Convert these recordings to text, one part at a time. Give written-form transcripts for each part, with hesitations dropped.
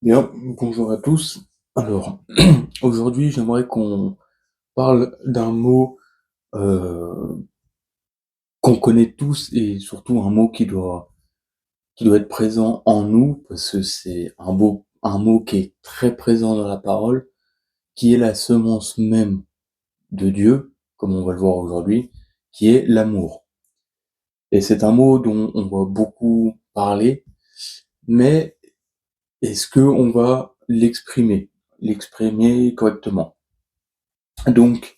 Bien, bonjour à tous. Alors, aujourd'hui, j'aimerais qu'on parle d'un mot qu'on connaît tous et surtout un mot qui doit être présent en nous parce que c'est un mot qui est très présent dans la parole, qui est la semence même de Dieu, comme on va le voir aujourd'hui, qui est l'amour. Et c'est un mot dont on va beaucoup parler, mais est-ce que on va l'exprimer correctement? Donc,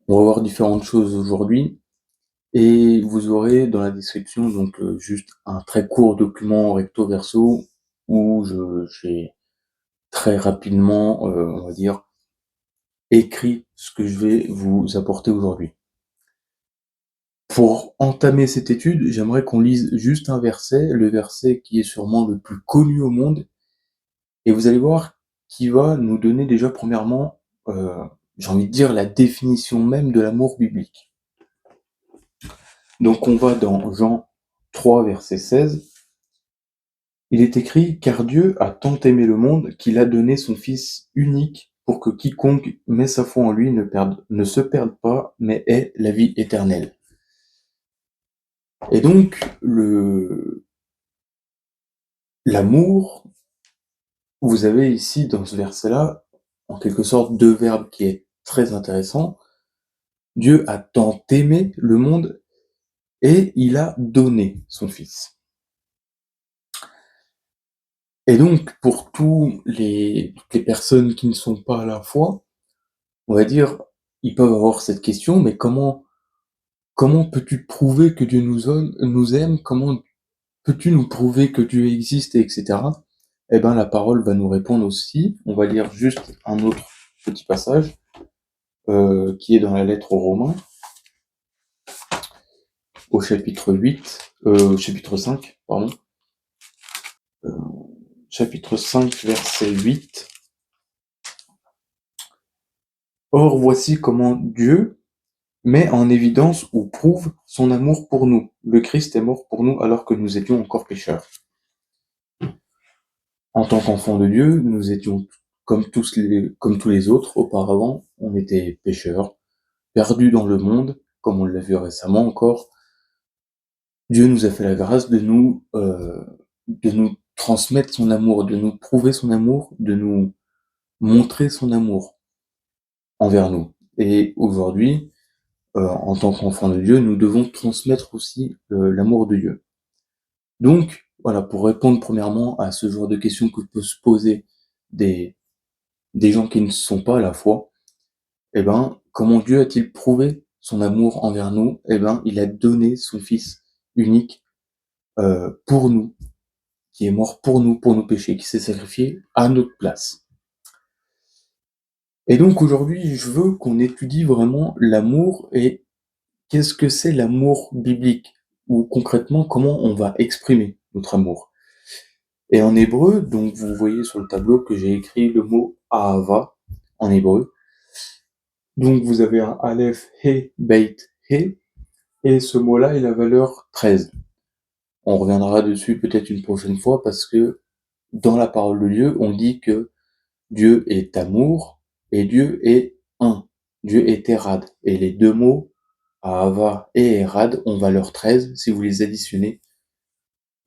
on va voir différentes choses aujourd'hui et vous aurez dans la description juste un très court document recto verso où j'ai très rapidement, on va dire, écrit ce que je vais vous apporter aujourd'hui. Pour entamer cette étude, j'aimerais qu'on lise juste un verset, le verset qui est sûrement le plus connu au monde, et vous allez voir qui va nous donner déjà premièrement, j'ai envie de dire, la définition même de l'amour biblique. Donc on va dans Jean 3, verset 16. Il est écrit: Car Dieu a tant aimé le monde qu'il a donné son Fils unique pour que quiconque met sa foi en lui ne se perde pas, mais ait la vie éternelle. Et donc, l'amour, vous avez ici dans ce verset-là, en quelque sorte, deux verbes qui est très intéressant. Dieu a tant aimé le monde et il a donné son Fils. Et donc, pour toutes les personnes qui ne sont pas à la foi, on va dire, ils peuvent avoir cette question, mais comment peux-tu prouver que Dieu nous aime? Comment peux-tu nous prouver que Dieu existe, etc. Eh ben, la parole va nous répondre aussi. On va lire juste un autre petit passage, qui est dans la lettre aux Romains, au chapitre 5, pardon. Chapitre 5, verset 8. Or, voici comment Dieu met en évidence ou prouve son amour pour nous. Le Christ est mort pour nous alors que nous étions encore pécheurs. En tant qu'enfants de Dieu, nous étions comme tous les autres auparavant, on était pécheurs, perdus dans le monde, comme on l'a vu récemment encore. Dieu nous a fait la grâce de nous transmettre son amour, de nous prouver son amour, de nous montrer son amour envers nous. Et aujourd'hui, en tant qu'enfants de Dieu, nous devons transmettre aussi l'amour de Dieu. Donc, voilà, pour répondre premièrement à ce genre de questions que peut se poser des, des gens qui ne sont pas à la foi, eh ben, comment Dieu a-t-il prouvé son amour envers nous? Eh ben, il a donné son Fils unique pour nous, qui est mort pour nos péchés, qui s'est sacrifié à notre place. Et donc aujourd'hui, je veux qu'on étudie vraiment l'amour et qu'est-ce que c'est l'amour biblique, ou concrètement comment on va exprimer notre amour. Et en hébreu, donc vous voyez sur le tableau que j'ai écrit le mot Ahava en hébreu. Donc vous avez un Aleph, He, Beit, He, et ce mot-là est la valeur 13. On reviendra dessus peut-être une prochaine fois parce que dans la parole de Dieu, on dit que Dieu est amour et Dieu est un. Dieu est Erad. Et les deux mots, Ahava et Erad, ont valeur 13. Si vous les additionnez,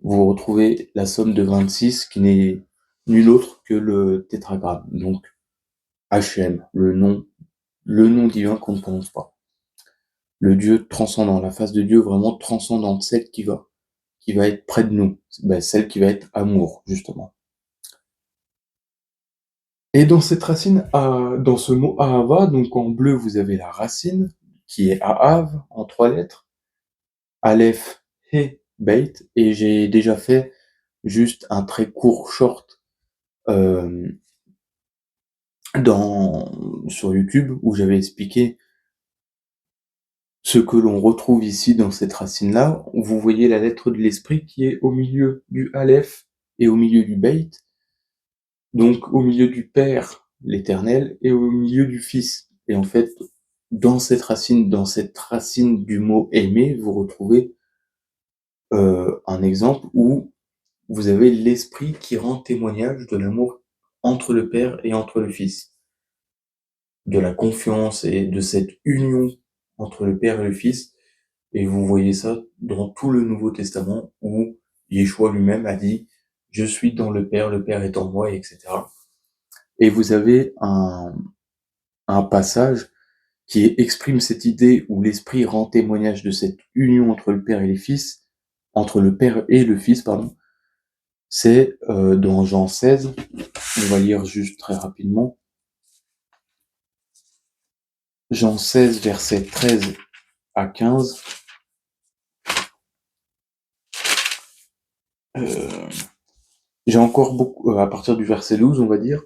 vous retrouvez la somme de 26 qui n'est nul autre que le tétragramme. Donc, HM, le nom divin qu'on ne prononce pas. Le Dieu transcendant, la face de Dieu vraiment transcendante, celle qui va être près de nous, celle qui va être amour, justement. Et dans cette racine, dans ce mot Ahava, donc en bleu, vous avez la racine, qui est Ahav, en 3 lettres, Aleph, He, Beit, et j'ai déjà fait juste un très court short euh, sur YouTube où j'avais expliqué ce que l'on retrouve ici dans cette racine-là. Vous voyez la lettre de l'esprit qui est au milieu du Aleph et au milieu du Beit, donc au milieu du Père, l'Éternel, et au milieu du Fils. Et en fait, dans cette racine du mot aimer, vous retrouvez un exemple où vous avez l'Esprit qui rend témoignage de l'amour entre le Père et entre le Fils, de la confiance et de cette union entre le Père et le Fils. Et vous voyez ça dans tout le Nouveau Testament où Yeshua lui-même a dit « Je suis dans le Père est en moi », etc. Et vous avez un passage qui exprime cette idée où l'Esprit rend témoignage de cette union entre le Père et les Fils, entre le Père et le Fils, pardon. C'est dans Jean 16, on va lire juste très rapidement. Jean 16, versets 13 à 15. J'ai encore beaucoup, à partir du verset 12, on va dire,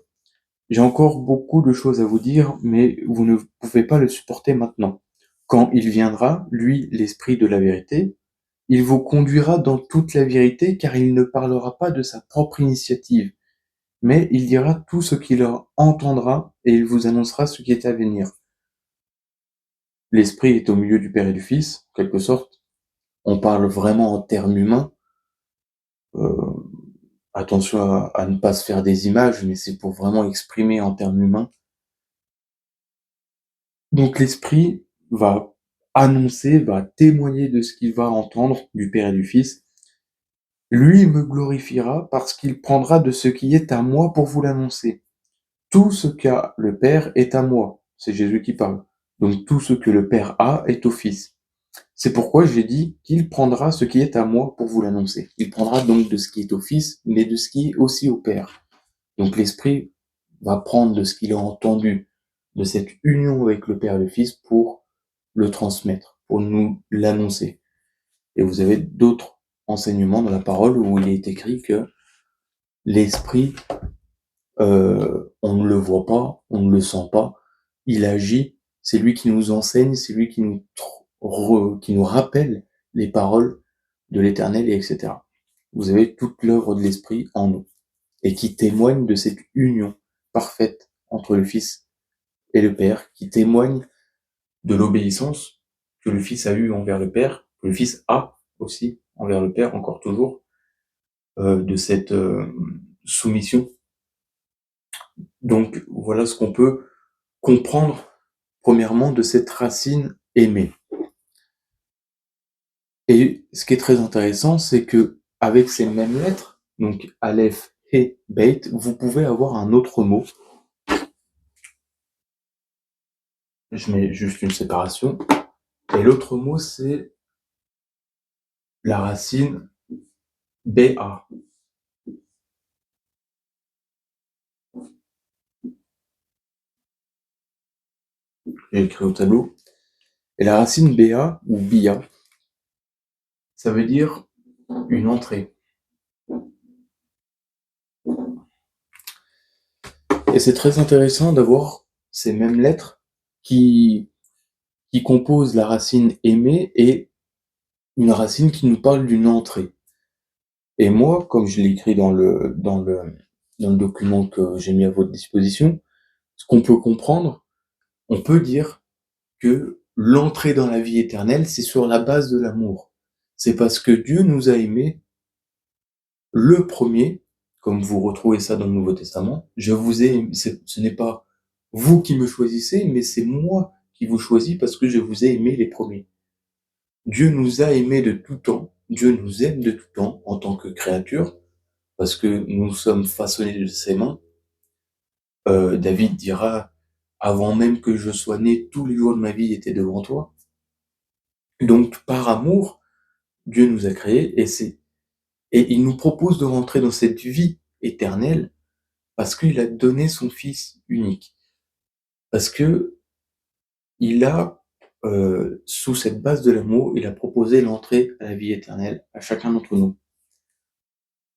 j'ai encore beaucoup de choses à vous dire, mais vous ne pouvez pas le supporter maintenant. Quand il viendra, lui, l'Esprit de la vérité, il vous conduira dans toute la vérité, car il ne parlera pas de sa propre initiative, mais il dira tout ce qu'il entendra, et il vous annoncera ce qui est à venir. L'Esprit est au milieu du Père et du Fils, en quelque sorte. On parle vraiment en termes humains. Attention à ne pas se faire des images, mais c'est pour vraiment exprimer en termes humains. Donc l'Esprit va annoncer, va témoigner de ce qu'il va entendre du Père et du Fils. Lui me glorifiera parce qu'il prendra de ce qui est à moi pour vous l'annoncer. Tout ce qu'a le Père est à moi. C'est Jésus qui parle. Donc tout ce que le Père a est au Fils. C'est pourquoi j'ai dit qu'il prendra ce qui est à moi pour vous l'annoncer. Il prendra donc de ce qui est au Fils, mais de ce qui est aussi au Père. Donc l'Esprit va prendre de ce qu'il a entendu, de cette union avec le Père et le Fils pour le transmettre, pour nous l'annoncer. Et vous avez d'autres enseignements dans la parole où il est écrit que l'Esprit, on ne le voit pas, on ne le sent pas, il agit, c'est lui qui nous enseigne, c'est lui qui nous rappelle les paroles de l'Éternel, et etc. Vous avez toute l'œuvre de l'Esprit en nous, et qui témoigne de cette union parfaite entre le Fils et le Père, qui témoigne de l'obéissance que le Fils a eue envers le Père, que le Fils a aussi envers le Père, encore toujours, de cette soumission. Donc voilà ce qu'on peut comprendre premièrement de cette racine aimée. Et ce qui est très intéressant, c'est que avec ces mêmes lettres, donc Aleph, He, Beit, vous pouvez avoir un autre mot. Je mets juste une séparation. Et l'autre mot, c'est la racine Ba. J'ai écrit au tableau. Et la racine Ba, ou Bia, ça veut dire une entrée. Et c'est très intéressant d'avoir ces mêmes lettres qui composent la racine aimée et une racine qui nous parle d'une entrée. Et moi, comme je l'ai écrit dans le document que j'ai mis à votre disposition, ce qu'on peut comprendre, on peut dire que l'entrée dans la vie éternelle, c'est sur la base de l'amour. C'est parce que Dieu nous a aimés le premier, comme vous retrouvez ça dans le Nouveau Testament. Je vous ai aimé, ce n'est pas vous qui me choisissez, mais c'est moi qui vous choisis parce que je vous ai aimé les premiers. Dieu nous a aimés de tout temps, Dieu nous aime de tout temps en tant que créature, parce que nous sommes façonnés de ses mains. David dira, avant même que je sois né, tous les jours de ma vie étaient devant toi. Donc, par amour, Dieu nous a créés et il nous propose de rentrer dans cette vie éternelle parce qu'il a donné son Fils unique. Parce que il a, sous cette base de l'amour, il a proposé l'entrée à la vie éternelle à chacun d'entre nous.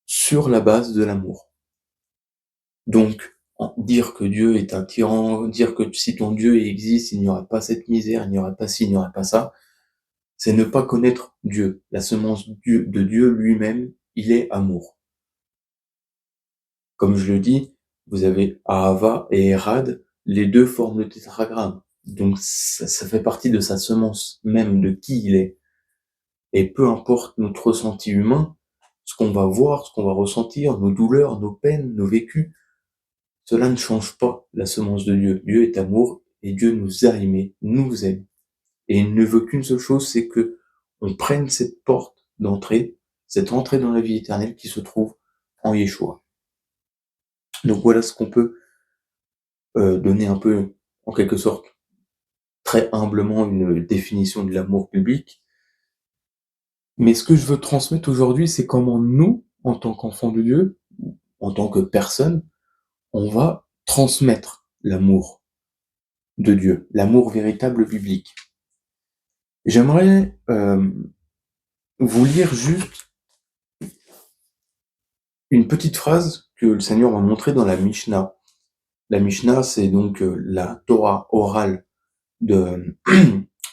Sur la base de l'amour. Donc, dire que Dieu est un tyran, dire que si ton Dieu existe, il n'y aurait pas cette misère, il n'y aurait pas ci, il n'y aurait pas ça, c'est ne pas connaître Dieu. La semence de Dieu lui-même, il est amour. Comme je le dis, vous avez Ahava et Erad, les deux forment le tétragramme. Donc ça fait partie de sa semence même, de qui il est. Et peu importe notre ressenti humain, ce qu'on va voir, ce qu'on va ressentir, nos douleurs, nos peines, nos vécus, cela ne change pas la semence de Dieu. Dieu est amour et Dieu nous a aimés, nous aime. Et il ne veut qu'une seule chose, c'est que on prenne cette porte d'entrée, cette entrée dans la vie éternelle qui se trouve en Yeshua. Donc voilà ce qu'on peut donner un peu, en quelque sorte, très humblement une définition de l'amour public. Mais ce que je veux transmettre aujourd'hui, c'est comment nous, en tant qu'enfants de Dieu, en tant que personne, on va transmettre l'amour de Dieu, l'amour véritable biblique. J'aimerais vous lire juste une petite phrase que le Seigneur m'a montrée dans la Mishnah. La Mishnah, c'est donc la Torah orale de,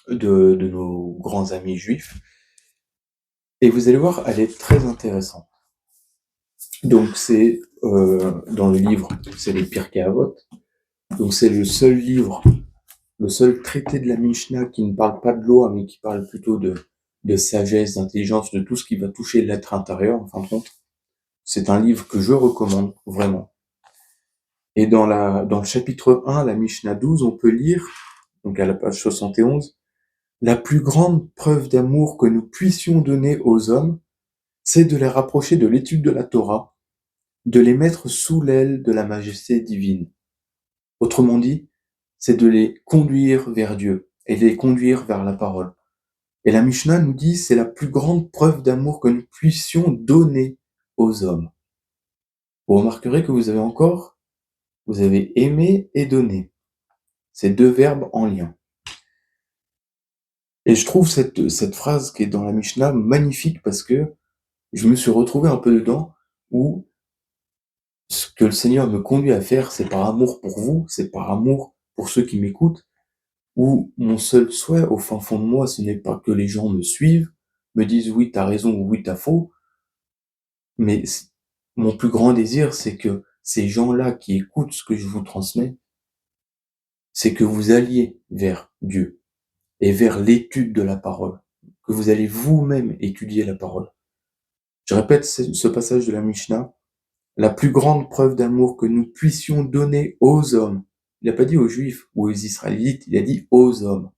de nos grands amis juifs. Et vous allez voir, elle est très intéressante. Donc c'est dans le livre, c'est les Pirkei Avot. Donc c'est le seul livre, le seul traité de la Mishnah qui ne parle pas de loi, mais qui parle plutôt de sagesse, d'intelligence, de tout ce qui va toucher l'être intérieur, en fin de compte. C'est un livre que je recommande, vraiment. Et dans le chapitre 1, la Mishnah 12, on peut lire, donc à la page 71, la plus grande preuve d'amour que nous puissions donner aux hommes, c'est de les rapprocher de l'étude de la Torah, de les mettre sous l'aile de la majesté divine. Autrement dit, c'est de les conduire vers Dieu et de les conduire vers la parole. Et la Mishnah nous dit, c'est la plus grande preuve d'amour que nous puissions donner aux hommes. Vous remarquerez que vous avez aimé et donné. Ces deux verbes en lien. Et je trouve cette phrase qui est dans la Mishnah magnifique parce que je me suis retrouvé un peu dedans où ce que le Seigneur me conduit à faire, c'est par amour pour vous, c'est par amour pour ceux qui m'écoutent, où mon seul souhait au fin fond de moi, ce n'est pas que les gens me suivent, me disent oui, t'as raison ou oui, t'as faux, mais mon plus grand désir, c'est que ces gens-là qui écoutent ce que je vous transmets, c'est que vous alliez vers Dieu et vers l'étude de la parole, que vous allez vous-même étudier la parole. Je répète ce passage de la Mishnah, la plus grande preuve d'amour que nous puissions donner aux hommes. Il n'a pas dit aux Juifs ou aux Israélites, il a dit aux hommes.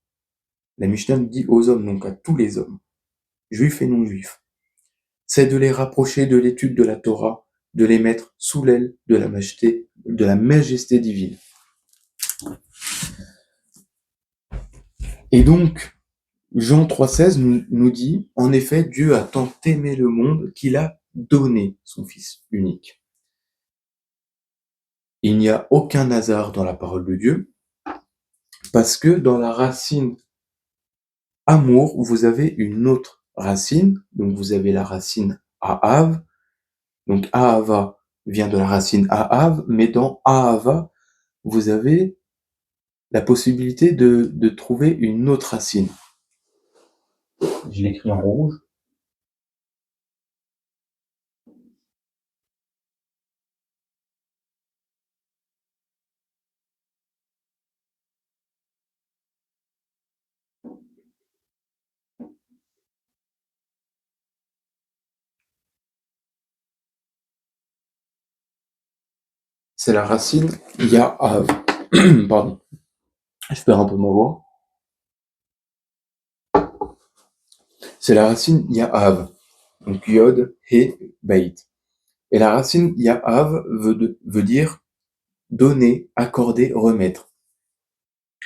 La Mishnah nous dit aux hommes, donc à tous les hommes, juifs et non juifs. C'est de les rapprocher de l'étude de la Torah, de les mettre sous l'aile de la majesté divine. Et donc, Jean 3,16 nous dit, en effet, Dieu a tant aimé le monde qu'il a donné son Fils unique. Il n'y a aucun hasard dans la parole de Dieu, parce que dans la racine amour, vous avez une autre racine, donc vous avez la racine Aav, donc Ahava vient de la racine Aav, mais dans Ahava, vous avez la possibilité de trouver une autre racine. Je l'écris en rouge. C'est la racine Ya'av. Pardon. Je perds un peu ma voix. C'est la racine Ya'av. Donc Yod, He, Bait. Et la racine Ya'av veut dire donner, accorder, remettre.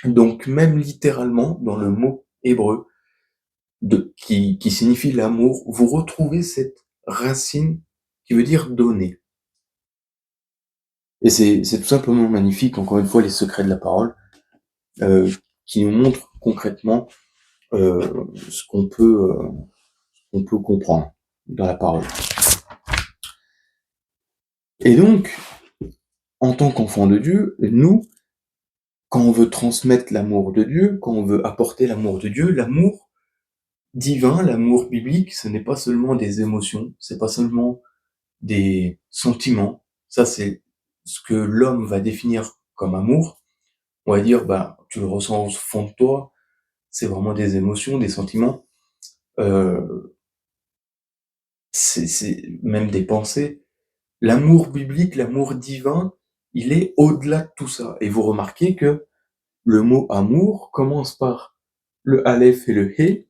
Donc même littéralement, dans le mot hébreu, qui signifie l'amour, vous retrouvez cette racine qui veut dire donner. Et c'est tout simplement magnifique, encore une fois, les secrets de la parole, qui nous montrent concrètement ce qu'on peut comprendre dans la parole. Et donc, en tant qu'enfant de Dieu, nous, quand on veut transmettre l'amour de Dieu, quand on veut apporter l'amour de Dieu, l'amour divin, l'amour biblique, ce n'est pas seulement des émotions, c'est pas seulement des sentiments. Ça, c'est ce que l'homme va définir comme amour. On va dire, bah, tu le ressens au fond de toi, c'est vraiment des émotions, des sentiments. c'est même des pensées. L'amour biblique, l'amour divin, il est au-delà de tout ça. Et vous remarquez que le mot amour commence par le aleph et le hé,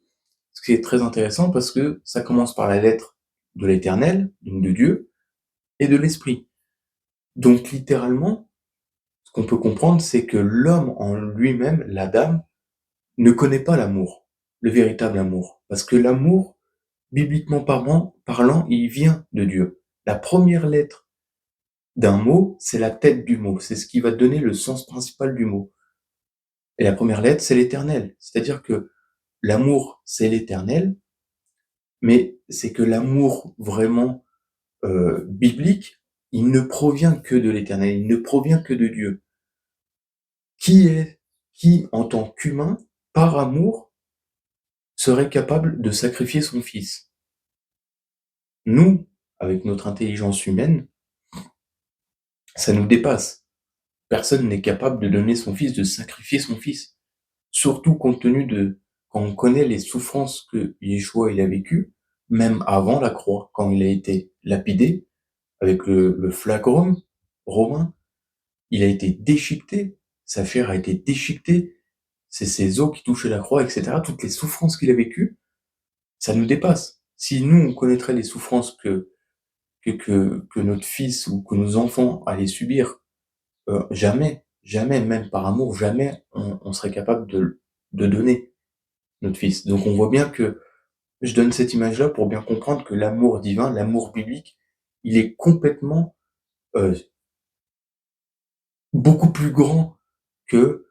ce qui est très intéressant parce que ça commence par la lettre de l'Éternel, donc de Dieu, et de l'Esprit. Donc littéralement, ce qu'on peut comprendre, c'est que l'homme en lui-même, l'Adam, ne connaît pas l'amour, le véritable amour. Parce que l'amour, bibliquement parlant, il vient de Dieu. La première lettre d'un mot, c'est la tête du mot. C'est ce qui va donner le sens principal du mot. Et la première lettre, c'est l'Éternel. C'est-à-dire que l'amour, c'est l'Éternel, mais c'est que l'amour vraiment biblique, il ne provient que de l'Éternel, il ne provient que de Dieu. Qui, en tant qu'humain, par amour, serait capable de sacrifier son fils? Nous, avec notre intelligence humaine, ça nous dépasse. Personne n'est capable de donner son fils, de sacrifier son fils. Surtout compte tenu de, quand on connaît les souffrances que Yeshua il a vécues, même avant la croix, quand il a été lapidé, avec le flagrum romain, il a été déchiqueté, sa chair a été déchiquetée, c'est ses os qui touchaient la croix, etc. Toutes les souffrances qu'il a vécues, ça nous dépasse. Si nous, on connaîtrait les souffrances que notre fils ou que nos enfants allaient subir, jamais, même par amour, jamais on serait capable de donner notre fils. Donc on voit bien que je donne cette image-là pour bien comprendre que l'amour divin, l'amour biblique, il est complètement beaucoup plus grand que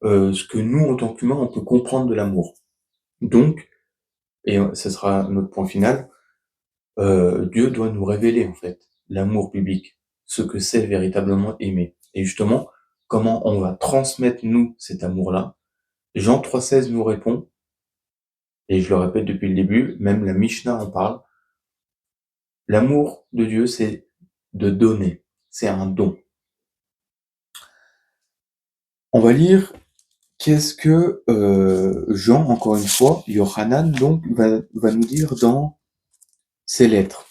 ce que nous, en tant qu'humains, on peut comprendre de l'amour. Donc, et ce sera notre point final, Dieu doit nous révéler en fait l'amour biblique, ce que c'est véritablement aimer. Et justement, comment on va transmettre nous cet amour-là. Jean 3,16 nous répond, et je le répète depuis le début, même la Mishnah en parle, l'amour de Dieu c'est de donner, c'est un don. On va lire qu'est-ce que Jean, encore une fois, Yohanan donc va nous dire dans ses lettres.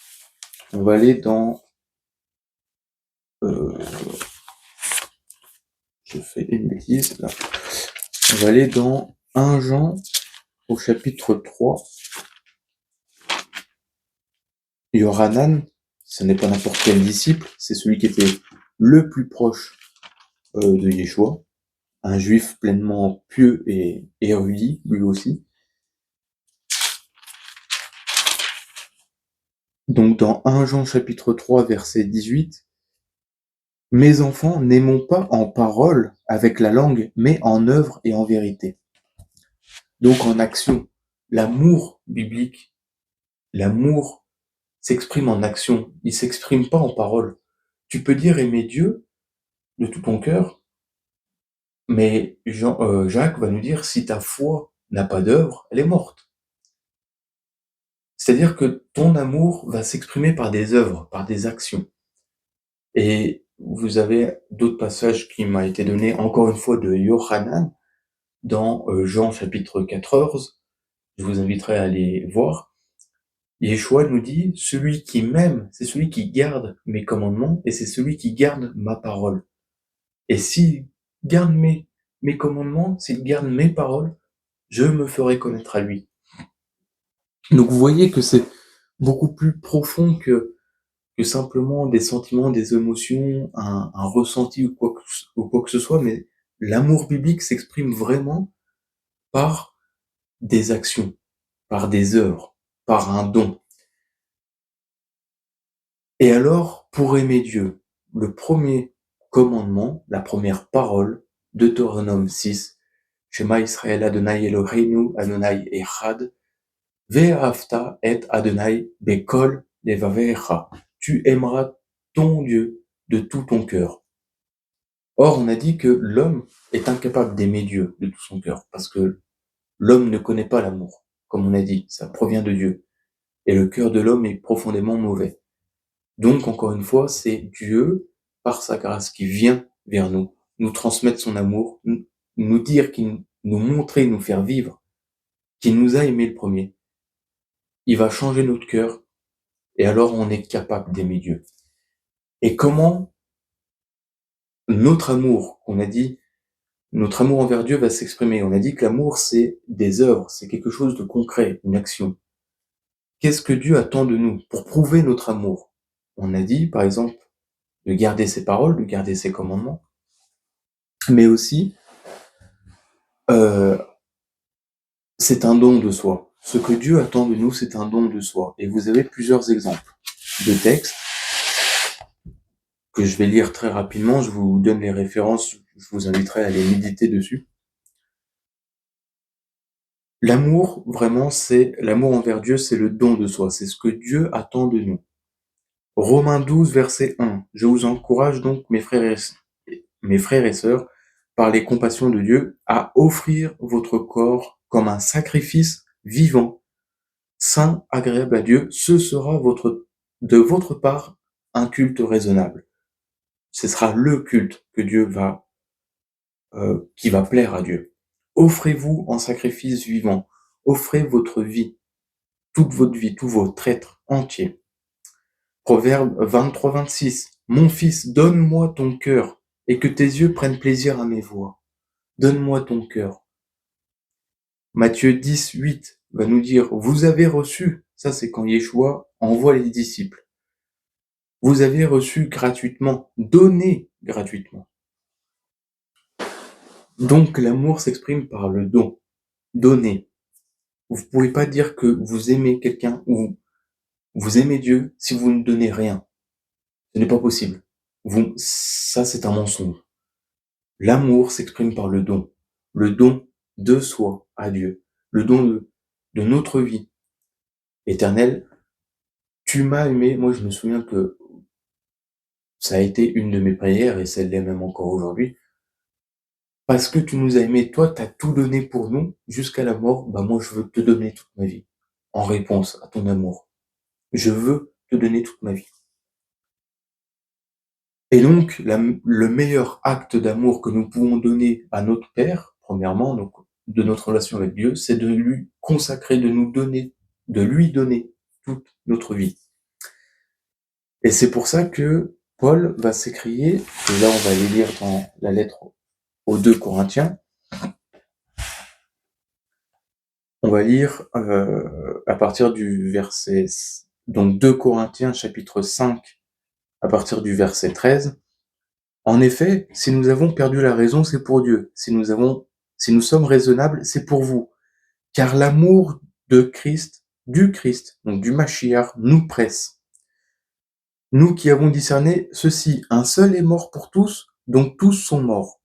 On va aller dans je fais une bêtise là. On va aller dans 1 Jean au chapitre 3. Yohanan, ce n'est pas n'importe quel disciple, c'est celui qui était le plus proche de Yeshua, un juif pleinement pieux et érudit, lui aussi. Donc dans 1 Jean chapitre 3 verset 18, « Mes enfants, n'aimons pas en parole avec la langue, mais en œuvre et en vérité. » Donc en action, l'amour biblique, l'amour s'exprime en action, il s'exprime pas en parole. Tu peux dire aimer Dieu de tout ton cœur, mais Jacques va nous dire si ta foi n'a pas d'œuvre, elle est morte. C'est-à-dire que ton amour va s'exprimer par des œuvres, par des actions. Et vous avez d'autres passages qui m'a été donné encore une fois de Yohanan dans Jean chapitre 14. Je vous inviterai à aller voir. Yeshua nous dit, celui qui m'aime, c'est celui qui garde mes commandements et c'est celui qui garde ma parole. Et s'il garde mes commandements, s'il garde mes paroles, je me ferai connaître à lui. Donc vous voyez que c'est beaucoup plus profond que simplement des sentiments, des émotions, un ressenti ou quoi que ce soit, mais l'amour biblique s'exprime vraiment par des actions, par des œuvres, par un don. Et alors, pour aimer Dieu, le premier commandement, la première parole, Deutéronome 6, Shema Israël Adonai Eloheinu Adonai Echad, Ve'ahavta et Adonai Bekol Levavecha. Tu aimeras ton Dieu de tout ton cœur. Or, on a dit que l'homme est incapable d'aimer Dieu de tout son cœur, parce que l'homme ne connaît pas l'amour. Comme on a dit, ça provient de Dieu. Et le cœur de l'homme est profondément mauvais. Donc, encore une fois, c'est Dieu, par sa grâce, qui vient vers nous, nous transmettre son amour, nous dire nous montrer, nous faire vivre, qu'il nous a aimé le premier. Il va changer notre cœur Et alors on est capable d'aimer Dieu. Et comment notre amour, on a dit, notre amour envers Dieu va s'exprimer. On a dit que l'amour, c'est des œuvres, c'est quelque chose de concret, une action. Qu'est-ce que Dieu attend de nous pour prouver notre amour? On a dit, par exemple, de garder ses paroles, de garder ses commandements, mais aussi, euh, c'est un don de soi. Ce que Dieu attend de nous, c'est un don de soi. Et vous avez plusieurs exemples de textes que je vais lire très rapidement. Je vous donne les références, je vous inviterai à les méditer dessus. L'amour, vraiment, c'est l'amour envers Dieu, c'est le don de soi. C'est ce que Dieu attend de nous. Romains 12, verset 1. Je vous encourage donc, mes frères et sœurs, par les compassions de Dieu, à offrir votre corps comme un sacrifice vivant, saint, agréable à Dieu. Ce sera de votre part un culte raisonnable. Ce sera le culte que qui va plaire à Dieu. Offrez-vous en sacrifice vivant. Offrez votre vie, toute votre vie, tout votre être entier. Proverbe 23, 26. Mon fils, donne-moi ton cœur et que tes yeux prennent plaisir à mes voies. Donne-moi ton cœur. Matthieu 10, 8 va nous dire, vous avez reçu, ça c'est quand Yeshua envoie les disciples. Vous avez reçu gratuitement, donné gratuitement. Donc l'amour s'exprime par le don, donner. Vous ne pouvez pas dire que vous aimez quelqu'un ou vous aimez Dieu si vous ne donnez rien. Ce n'est pas possible. Ça c'est un mensonge. L'amour s'exprime par le don de soi à Dieu, le don de notre vie. Éternel, tu m'as aimé. Moi je me souviens que ça a été une de mes prières et celle l'est même encore aujourd'hui. Parce que tu nous as aimés, toi, tu as tout donné pour nous jusqu'à la mort, bah moi je veux te donner toute ma vie en réponse à ton amour. Je veux te donner toute ma vie. Et donc, le meilleur acte d'amour que nous pouvons donner à notre Père, premièrement, donc, de notre relation avec Dieu, c'est de lui consacrer, de lui donner toute notre vie. Et c'est pour ça que Paul va s'écrier, et là on va aller lire dans la lettre aux 2 Corinthiens, on va lire à partir du verset, donc 2 Corinthiens chapitre 5, à partir du verset 13. En effet, si nous avons perdu la raison, c'est pour Dieu. Si nous sommes raisonnables, c'est pour vous. Car l'amour du Christ, donc du Mashiach, nous presse. Nous qui avons discerné ceci, un seul est mort pour tous, donc tous sont morts.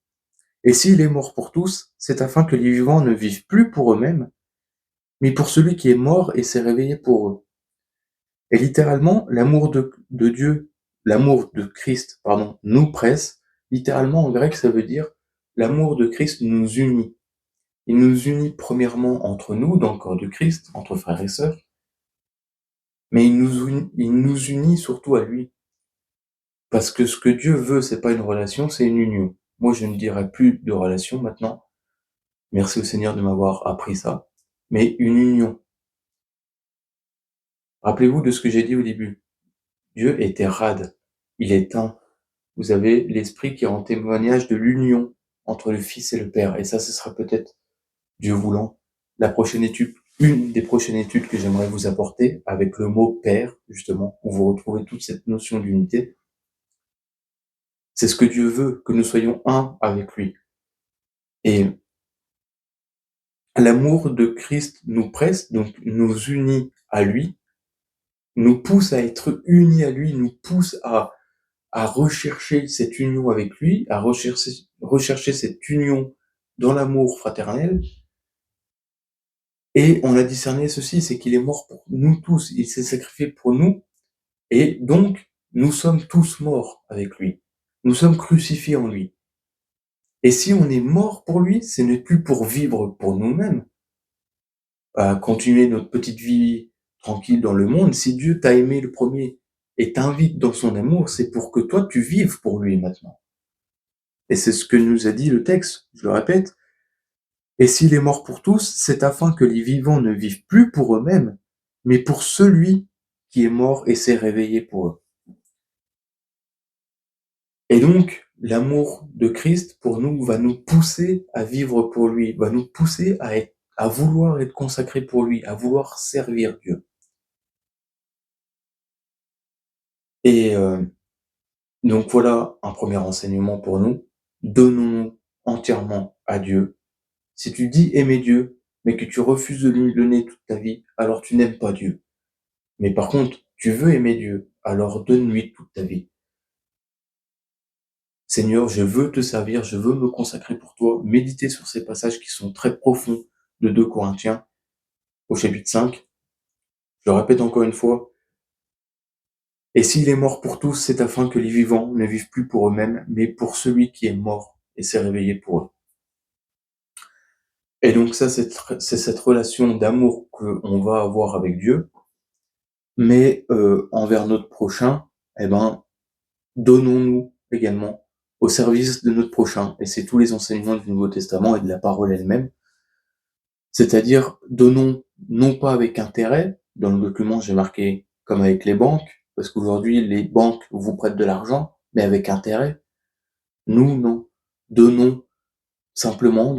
Et s'il est mort pour tous, c'est afin que les vivants ne vivent plus pour eux-mêmes, mais pour celui qui est mort et s'est réveillé pour eux. Et littéralement, l'amour de Dieu, l'amour de Christ, pardon, nous presse. Littéralement, en grec, ça veut dire l'amour de Christ nous unit. Il nous unit premièrement entre nous, dans le corps de Christ, entre frères et sœurs, mais il nous unit surtout à lui. Parce que ce que Dieu veut, c'est pas une relation, c'est une union. Moi, je ne dirais plus de relation maintenant. Merci au Seigneur de m'avoir appris ça. Mais une union. Rappelez-vous de ce que j'ai dit au début. Dieu était rad. Il est un. Vous avez l'Esprit qui rend témoignage de l'union entre le Fils et le Père. Et ça, ce sera peut-être, Dieu voulant, une des prochaines études que j'aimerais vous apporter avec le mot Père, justement, où vous retrouvez toute cette notion d'unité. C'est ce que Dieu veut, que nous soyons un avec lui. Et l'amour de Christ nous presse, donc nous unit à lui, nous pousse à être unis à lui, nous pousse à rechercher cette union avec lui, à rechercher cette union dans l'amour fraternel. Et on a discerné ceci, c'est qu'il est mort pour nous tous, il s'est sacrifié pour nous, et donc nous sommes tous morts avec lui. Nous sommes crucifiés en lui. Et si on est mort pour lui, ce n'est plus pour vivre pour nous-mêmes, à continuer notre petite vie tranquille dans le monde. Si Dieu t'a aimé le premier et t'invite dans son amour, c'est pour que toi tu vives pour lui maintenant. Et c'est ce que nous a dit le texte, je le répète. Et s'il est mort pour tous, c'est afin que les vivants ne vivent plus pour eux-mêmes, mais pour celui qui est mort et s'est réveillé pour eux. Et donc, l'amour de Christ, pour nous, va nous pousser à vivre pour lui, va nous pousser à vouloir être consacrés pour lui, à vouloir servir Dieu. Et donc voilà un premier enseignement pour nous. Donnons-nous entièrement à Dieu. Si tu dis aimer Dieu, mais que tu refuses de lui donner toute ta vie, alors tu n'aimes pas Dieu. Mais par contre, tu veux aimer Dieu, alors donne-lui toute ta vie. Seigneur, je veux te servir, je veux me consacrer pour toi. Méditez sur ces passages qui sont très profonds de 2 Corinthiens au chapitre 5. Je le répète encore une fois. Et s'il est mort pour tous, c'est afin que les vivants ne vivent plus pour eux-mêmes, mais pour celui qui est mort et s'est réveillé pour eux. Et donc ça, c'est cette relation d'amour qu'on va avoir avec Dieu, mais envers notre prochain, eh ben, donnons-nous également au service de notre prochain. Et c'est tous les enseignements du Nouveau Testament et de la parole elle-même. C'est-à-dire, donnons non pas avec intérêt, dans le document j'ai marqué comme avec les banques, parce qu'aujourd'hui les banques vous prêtent de l'argent, mais avec intérêt. Nous, non. Donnons simplement,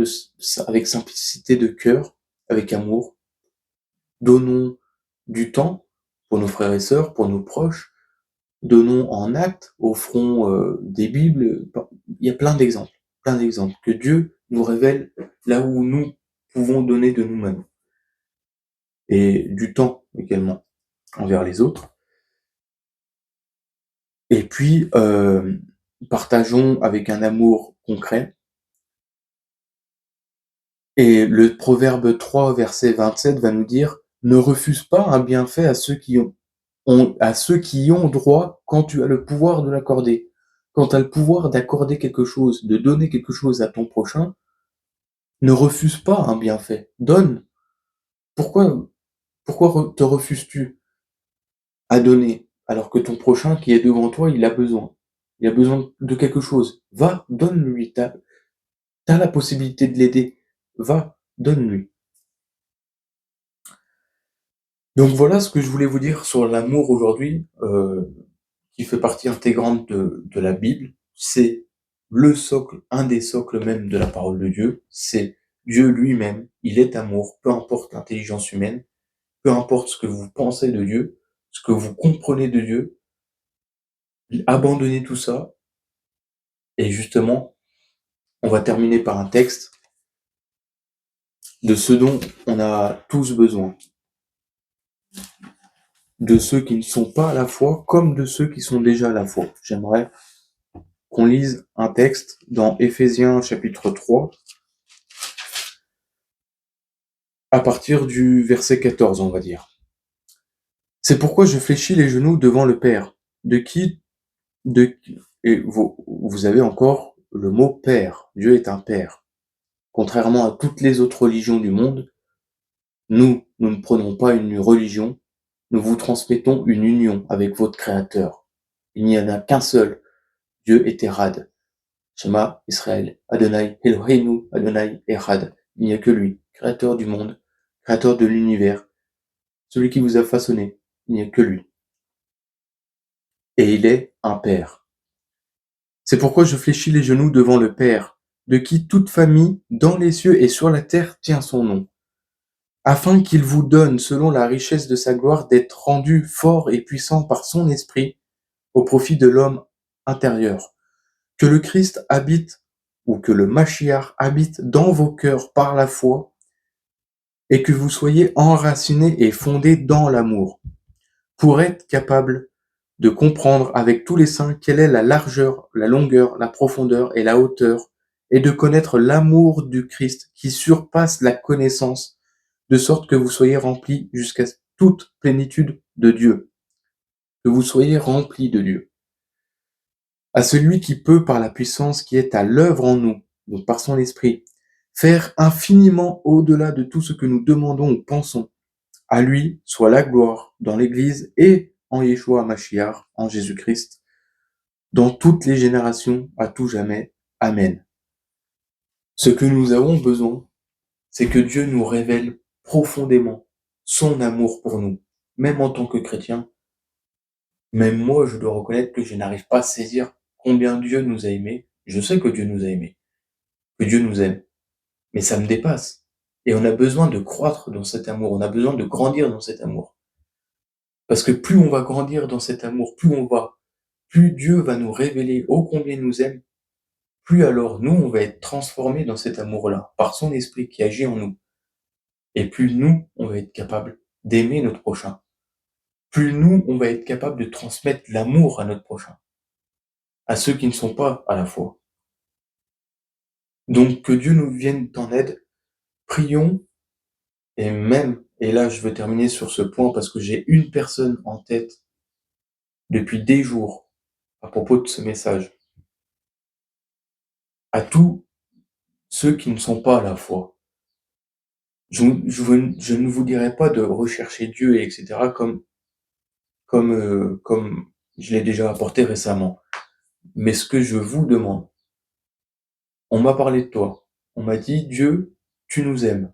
avec simplicité de cœur, avec amour. Donnons du temps pour nos frères et sœurs, pour nos proches. Donnons en actes, offrons des Bibles. Il y a plein d'exemples que Dieu nous révèle là où nous pouvons donner de nous-mêmes. Et du temps également envers les autres. Et puis, partageons avec un amour concret. Et le Proverbe 3, verset 27 va nous dire « Ne refuse pas un bienfait à ceux qui y ont droit quand tu as le pouvoir de l'accorder. » Quand tu as le pouvoir d'accorder quelque chose, de donner quelque chose à ton prochain, ne refuse pas un bienfait. Donne. Pourquoi te refuses-tu à donner alors que ton prochain qui est devant toi, il a besoin? Il a besoin de quelque chose. Va, donne-lui. T'as la possibilité de l'aider. Va, donne-lui. Donc voilà ce que je voulais vous dire sur l'amour aujourd'hui, qui fait partie intégrante de la Bible. C'est le socle, un des socles même de la parole de Dieu. C'est Dieu lui-même. Il est amour, peu importe l'intelligence humaine, peu importe ce que vous pensez de Dieu, ce que vous comprenez de Dieu. Abandonnez tout ça. Et justement, on va terminer par un texte de ce dont on a tous besoin. De ceux qui ne sont pas à la foi, comme de ceux qui sont déjà à la foi. J'aimerais qu'on lise un texte dans Éphésiens chapitre 3, à partir du verset 14, on va dire. C'est pourquoi je fléchis les genoux devant le Père, et vous avez encore le mot Père. Dieu est un Père. Contrairement à toutes les autres religions du monde, nous ne prenons pas une religion, nous vous transmettons une union avec votre Créateur. Il n'y en a qu'un seul, Dieu est Érad. Shema Israël, Adonai Eloheinu, Adonai Echad. Il n'y a que lui, créateur du monde, créateur de l'univers, celui qui vous a façonné. Il n'y a que lui. Et il est un Père. C'est pourquoi je fléchis les genoux devant le Père, de qui toute famille, dans les cieux et sur la terre, tient son nom, afin qu'il vous donne, selon la richesse de sa gloire, d'être rendu fort et puissant par son esprit, au profit de l'homme intérieur. Que le Christ habite, ou que le Mashiach habite dans vos cœurs par la foi, et que vous soyez enracinés et fondés dans l'amour, pour être capables de comprendre avec tous les saints quelle est la largeur, la longueur, la profondeur et la hauteur, et de connaître l'amour du Christ qui surpasse la connaissance, de sorte que vous soyez remplis jusqu'à toute plénitude de Dieu, que vous soyez remplis de Dieu. À celui qui peut, par la puissance qui est à l'œuvre en nous, donc par son esprit, faire infiniment au-delà de tout ce que nous demandons ou pensons. À lui soit la gloire dans l'Église et en Yeshua Mashiach, en Jésus-Christ, dans toutes les générations, à tout jamais. Amen. Ce que nous avons besoin, c'est que Dieu nous révèle profondément son amour pour nous, même en tant que chrétiens, Même moi, je dois reconnaître que je n'arrive pas à saisir combien Dieu nous a aimés. Je sais que Dieu nous a aimés, que Dieu nous aime, mais ça me dépasse. Et on a besoin de croître dans cet amour, on a besoin de grandir dans cet amour. Parce que plus on va grandir dans cet amour, plus Dieu va nous révéler ô combien il nous aime, plus alors nous, on va être transformés dans cet amour-là, par son esprit qui agit en nous. Et plus nous, on va être capable d'aimer notre prochain. Plus nous, on va être capable de transmettre l'amour à notre prochain, à ceux qui ne sont pas à la foi. Donc que Dieu nous vienne en aide, prions, et là je veux terminer sur ce point parce que j'ai une personne en tête depuis des jours à propos de ce message. À tous ceux qui ne sont pas à la foi. Je ne vous dirai pas de rechercher Dieu, etc., comme je l'ai déjà apporté récemment. Mais ce que je vous demande, on m'a parlé de toi. On m'a dit, Dieu, tu nous aimes.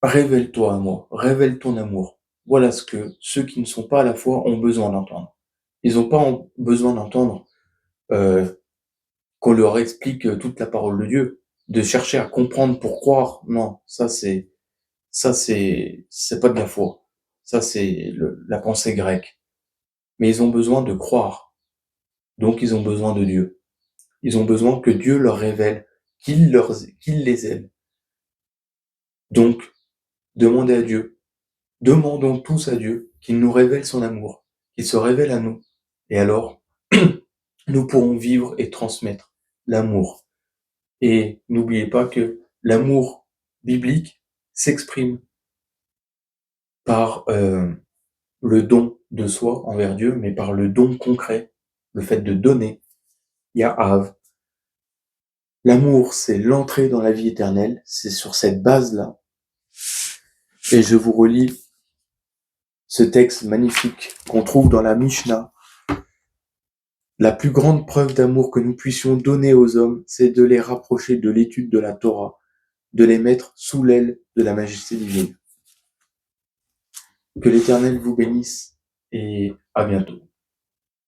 Révèle-toi à moi. Révèle ton amour. Voilà ce que ceux qui ne sont pas à la foi ont besoin d'entendre. Ils n'ont pas besoin d'entendre euh, qu'on leur explique toute la parole de Dieu, de chercher à comprendre pour croire. Non, c'est pas de la foi. Ça, c'est la pensée grecque. Mais ils ont besoin de croire. Donc, ils ont besoin de Dieu. Ils ont besoin que Dieu leur révèle qu'il les aime. Donc, demandez à Dieu. Demandons tous à Dieu qu'il nous révèle son amour, qu'il se révèle à nous. Et alors, nous pourrons vivre et transmettre l'amour. Et n'oubliez pas que l'amour biblique s'exprime par le don de soi envers Dieu, mais par le don concret, le fait de donner. Ya'av. L'amour, c'est l'entrée dans la vie éternelle, c'est sur cette base-là. Et je vous relis ce texte magnifique qu'on trouve dans la Mishnah. La plus grande preuve d'amour que nous puissions donner aux hommes, c'est de les rapprocher de l'étude de la Torah, de les mettre sous l'aile de la majesté divine. Que l'Éternel vous bénisse et à bientôt.